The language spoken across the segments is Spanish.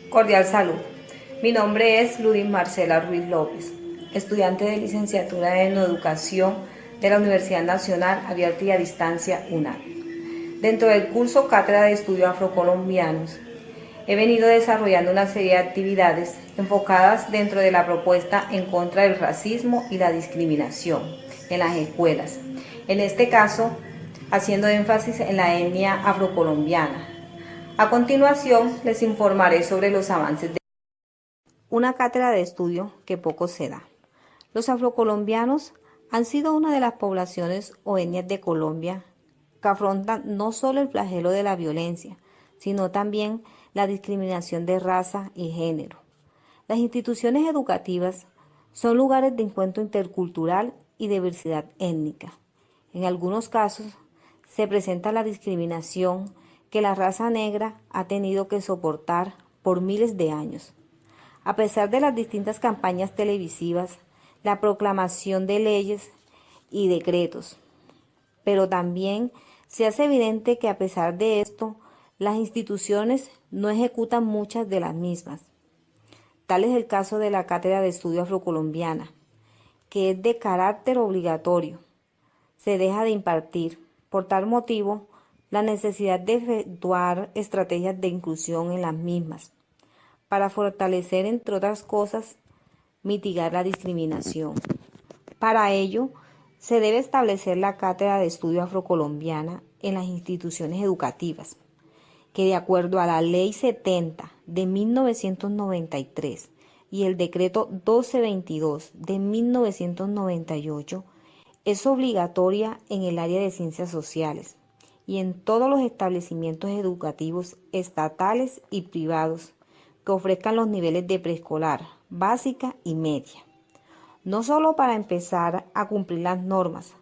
Cordial salud. Mi nombre es Ludis Marcela Ruiz López, estudiante de licenciatura en Educación de la Universidad Nacional Abierta y a Distancia UNAD. Dentro del curso Cátedra de Estudios Afrocolombianos, he venido desarrollando una serie de actividades enfocadas dentro de la propuesta en contra del racismo y la discriminación en las escuelas. En este caso, haciendo énfasis en la etnia afrocolombiana. A continuación, les informaré sobre los avances de una cátedra de estudio que poco se da. Los afrocolombianos han sido una de las poblaciones o etnias de Colombia que afrontan no solo el flagelo de la violencia, sino también la discriminación de raza y género. Las instituciones educativas son lugares de encuentro intercultural y diversidad étnica. En algunos casos se presenta la discriminación que la raza negra ha tenido que soportar por miles de años. A pesar de las distintas campañas televisivas, la proclamación de leyes y decretos, pero también se hace evidente que a pesar de esto, las instituciones no ejecutan muchas de las mismas. Tal es el caso de la Cátedra de Estudio Afrocolombiana, que es de carácter obligatorio. Se deja de impartir. Por tal motivo, la necesidad de efectuar estrategias de inclusión en las mismas, para fortalecer, entre otras cosas, mitigar la discriminación. Para ello, se debe establecer la Cátedra de Estudio Afrocolombiana en las instituciones educativas, que de acuerdo a la Ley 70 de 1993 y el Decreto 1222 de 1998, es obligatoria en el área de ciencias sociales y en todos los establecimientos educativos estatales y privados que ofrezcan los niveles de preescolar, básica y media. No solo para empezar a cumplir las normas,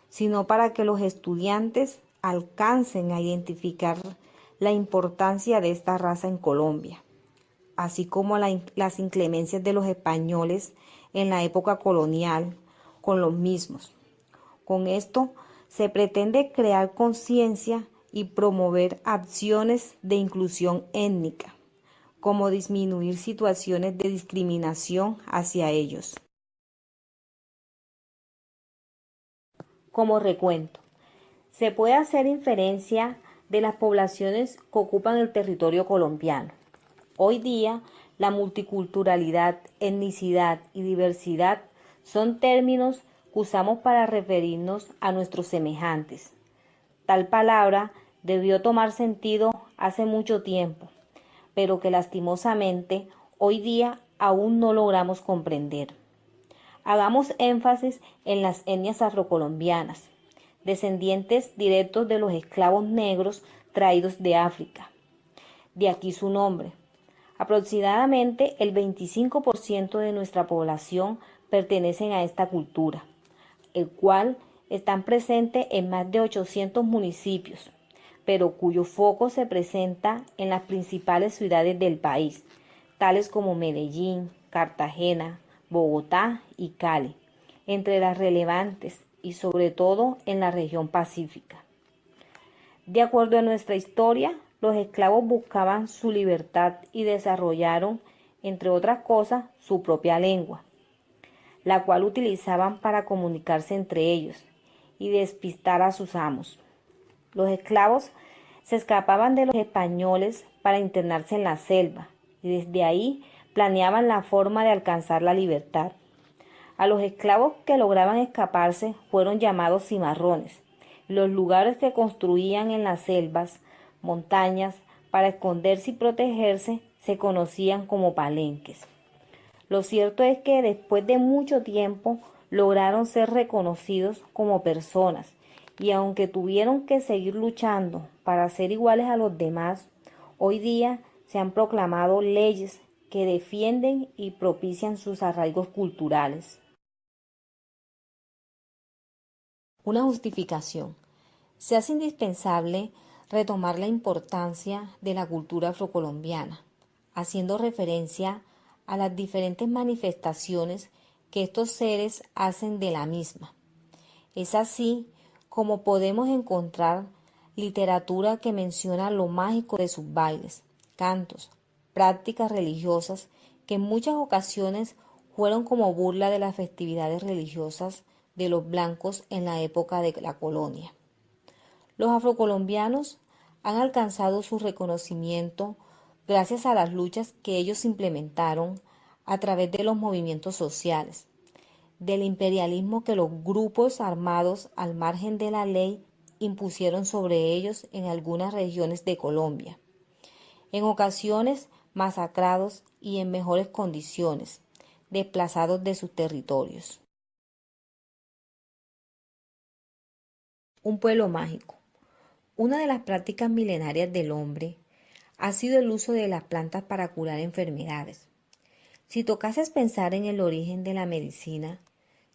sino para que los estudiantes alcancen a identificar la importancia de esta raza en Colombia, así como las inclemencias de los españoles en la época colonial con los mismos. Con esto se pretende crear conciencia y promover acciones de inclusión étnica, como disminuir situaciones de discriminación hacia ellos. Como recuento, se puede hacer inferencia de las poblaciones que ocupan el territorio colombiano. Hoy día, la multiculturalidad, etnicidad y diversidad son términos que usamos para referirnos a nuestros semejantes. Tal palabra debió tomar sentido hace mucho tiempo, pero que lastimosamente hoy día aún no logramos comprender. Hagamos énfasis en las etnias afrocolombianas, descendientes directos de los esclavos negros traídos de África. De aquí su nombre. Aproximadamente el 25% de nuestra población pertenecen a esta cultura, el cual están presentes en más de 800 municipios, pero cuyo foco se presenta en las principales ciudades del país, tales como Medellín, Cartagena, Bogotá y Cali, entre las relevantes y sobre todo en la región pacífica. De acuerdo a nuestra historia, los esclavos buscaban su libertad y desarrollaron, entre otras cosas, su propia lengua, la cual utilizaban para comunicarse entre ellos y despistar a sus amos. Los esclavos se escapaban de los españoles para internarse en la selva y desde ahí planeaban la forma de alcanzar la libertad. A los esclavos que lograban escaparse fueron llamados cimarrones. Los lugares que construían en las selvas, montañas, para esconderse y protegerse, se conocían como palenques. Lo cierto es que después de mucho tiempo lograron ser reconocidos como personas y aunque tuvieron que seguir luchando para ser iguales a los demás, hoy día se han proclamado leyes que defienden y propician sus arraigos culturales. Una justificación. Se hace indispensable retomar la importancia de la cultura afrocolombiana, haciendo referencia a las diferentes manifestaciones que estos seres hacen de la misma. Es así como podemos encontrar literatura que menciona lo mágico de sus bailes, cantos, prácticas religiosas que en muchas ocasiones fueron como burla de las festividades religiosas de los blancos en la época de la colonia. Los afrocolombianos han alcanzado su reconocimiento gracias a las luchas que ellos implementaron a través de los movimientos sociales, del imperialismo que los grupos armados al margen de la ley impusieron sobre ellos en algunas regiones de Colombia, en ocasiones masacrados y en mejores condiciones, desplazados de sus territorios. Un pueblo mágico. Una de las prácticas milenarias del hombre ha sido el uso de las plantas para curar enfermedades. Si tocases pensar en el origen de la medicina,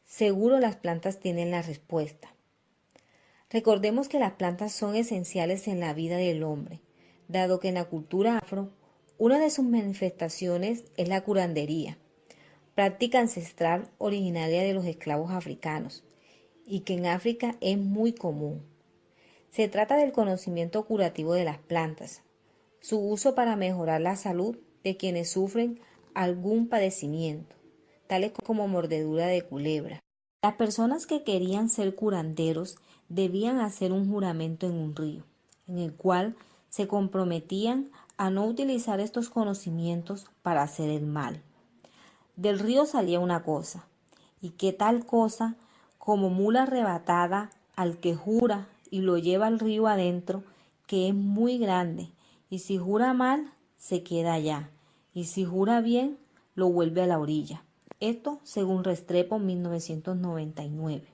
seguro las plantas tienen la respuesta. Recordemos que las plantas son esenciales en la vida del hombre, dado que en la cultura afro, una de sus manifestaciones es la curandería, práctica ancestral originaria de los esclavos africanos, y que en África es muy común. Se trata del conocimiento curativo de las plantas, su uso para mejorar la salud de quienes sufren algún padecimiento, tales como mordedura de culebra. Las personas que querían ser curanderos debían hacer un juramento en un río, en el cual se comprometían a no utilizar estos conocimientos para hacer el mal. Del río salía una cosa, y qué tal cosa como mula arrebatada al que jura y lo lleva al río adentro, que es muy grande, y si jura mal, se queda allá, y si jura bien, lo vuelve a la orilla. Esto según Restrepo 1999.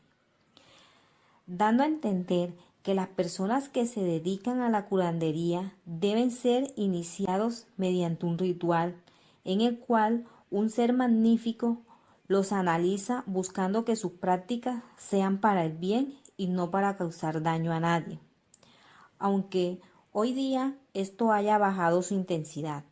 Dando a entender que las personas que se dedican a la curandería deben ser iniciados mediante un ritual en el cual un ser magnífico los analiza buscando que sus prácticas sean para el bien y no para causar daño a nadie. Aunque hoy día esto haya bajado su intensidad,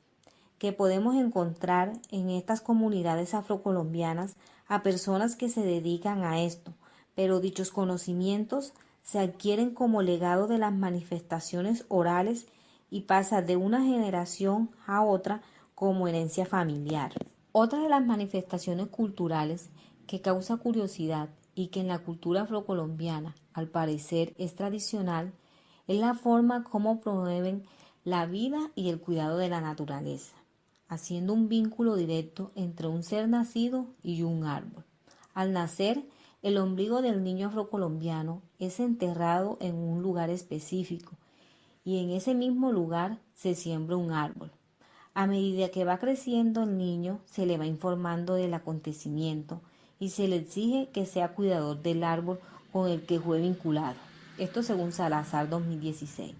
que podemos encontrar en estas comunidades afrocolombianas a personas que se dedican a esto, pero dichos conocimientos se adquieren como legado de las manifestaciones orales y pasa de una generación a otra como herencia familiar. Otra de las manifestaciones culturales que causa curiosidad y que en la cultura afrocolombiana al parecer es tradicional es la forma como promueven la vida y el cuidado de la naturaleza, haciendo un vínculo directo entre un ser nacido y un árbol. Al nacer, el ombligo del niño afrocolombiano es enterrado en un lugar específico y en ese mismo lugar se siembra un árbol. A medida que va creciendo el niño, se le va informando del acontecimiento y se le exige que sea cuidador del árbol con el que fue vinculado. Esto según Salazar 2016.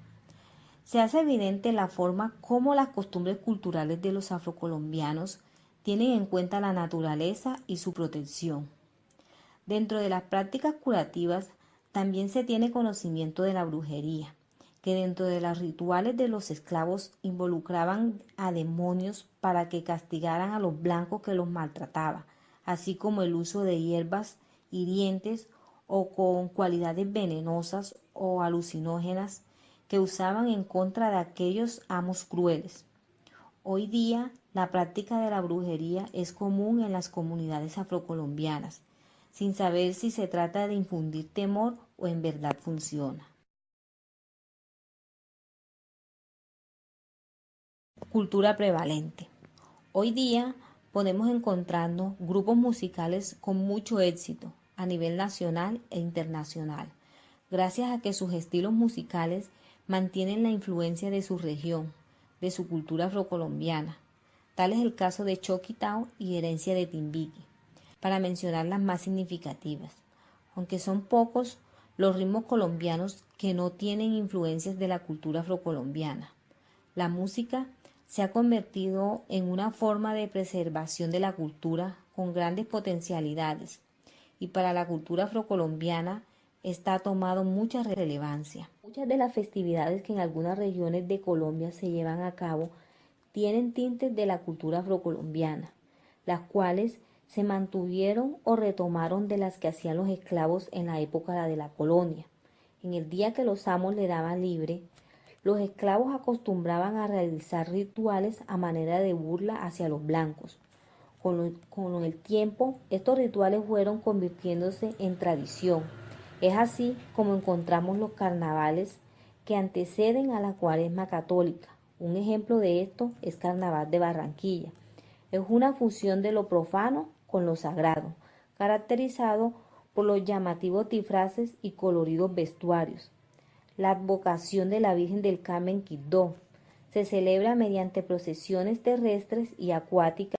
Se hace evidente la forma como las costumbres culturales de los afrocolombianos tienen en cuenta la naturaleza y su protección. Dentro de las prácticas curativas también se tiene conocimiento de la brujería, que dentro de los rituales de los esclavos involucraban a demonios para que castigaran a los blancos que los maltrataban, así como el uso de hierbas hirientes o con cualidades venenosas o alucinógenas que usaban en contra de aquellos amos crueles. Hoy día, la práctica de la brujería es común en las comunidades afrocolombianas, sin saber si se trata de infundir temor o en verdad funciona. Cultura prevalente. Hoy día podemos encontrarnos grupos musicales con mucho éxito a nivel nacional e internacional, gracias a que sus estilos musicales mantienen la influencia de su región, de su cultura afrocolombiana. Tal es el caso de Choquitao y Herencia de Timbiqui, para mencionar las más significativas. Aunque son pocos los ritmos colombianos que no tienen influencias de la cultura afrocolombiana. La música se ha convertido en una forma de preservación de la cultura con grandes potencialidades y para la cultura afrocolombiana esta ha tomado mucha relevancia. Muchas de las festividades que en algunas regiones de Colombia se llevan a cabo tienen tintes de la cultura afrocolombiana, las cuales se mantuvieron o retomaron de las que hacían los esclavos en la época de la colonia. En el día que los amos le daban libre, Los esclavos acostumbraban a realizar rituales a manera de burla hacia los blancos. Con el tiempo, estos rituales fueron convirtiéndose en tradición. Es así como encontramos los carnavales que anteceden a la Cuaresma católica. Un ejemplo de esto es Carnaval de Barranquilla. Es una fusión de lo profano con lo sagrado, caracterizado por los llamativos disfraces y coloridos vestuarios. La advocación de la Virgen del Carmen Quibdó se celebra mediante procesiones terrestres y acuáticas